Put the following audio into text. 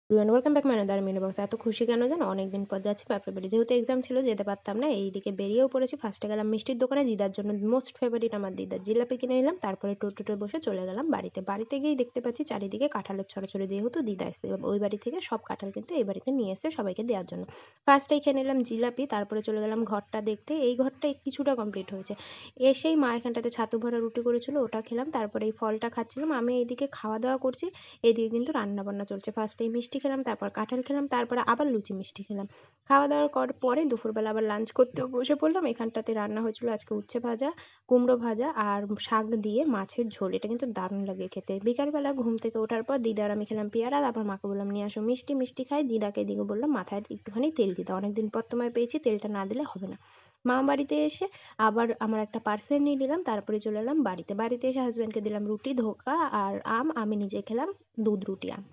Welcome back my another mini box. এত খুশি কেন জানো? অনেকদিন পর যাচ্ছি বাপের বাড়ি। যেহেতু এক্সাম ছিল যেতে পারতাম না, এইদিকে বেরিয়েও পড়েছি। ফার্স্টে গেলাম মিষ্টির দোকানে, দিদার জন্য মোস্ট ফেভারিট আমার দিদার জিলাপি কিনে নিলাম। তারপরে টোটোতে বসে চলে গেলাম বাড়িতে। বাড়িতে গিয়েই দেখতে পাচ্ছি চারিদিকে কাঁঠালের ছড়াছড়ি, যেহেতু দিদা এসছে ওই বাড়ি থেকে সব কাঁঠাল কিন্তু এই বাড়িতে নিয়ে এসছে সবাইকে দেওয়ার জন্য। ফার্স্টেই খেয়ে নিলাম জিলাপি, তারপরে চলে গেলাম ঘরটা দেখতে। এই ঘরটা কিছুটা কমপ্লিট হয়েছে। এসেই মা এখানটাতে ছাতু ভরা রুটি করেছিল, ওটা খেলাম। তারপরে এই ফলটা খাচ্ছিলাম, আমি এইদিকে খাওয়া দাওয়া করছি, এদিকে কিন্তু রান্না বান্না চলছে। ফার্স্টেই মিষ্টি খেলাম, তারপর কাঁঠাল খেলাম, তারপরে আবার লুচি মিষ্টি খেলাম। খাওয়া দাওয়ার পরে দুপুরবেলা আবার লাঞ্চ করতেও বসে পড়লাম। এখানটাতে রান্না হয়েছিল আজকে উচ্ছে ভাজা, কুমড়ো ভাজা আর শাক দিয়ে মাছের ঝোল। এটা কিন্তু দারুণ লাগে খেতে। বিকালবেলা ঘুম থেকে ওঠার পর দিদা আর আমি খেলাম পেয়ারা, তারপর মাকে বললাম নিয়ে আসো মিষ্টি। মিষ্টি খাই, দিদাকে এদিকে বললাম মাথায় একটুখানি তেল দিতে, অনেকদিন পর তোমায় পেয়েছি, তেলটা না দিলে হবে না। মা বাড়িতে এসে আবার আমার একটা পার্সেল নিয়ে নিলাম, তারপরে চলে এলাম বাড়িতে। বাড়িতে এসে হাজব্যান্ডকে দিলাম রুটি, ধোকা আর আম, আমি নিজে খেলাম দুধ রুটি আম।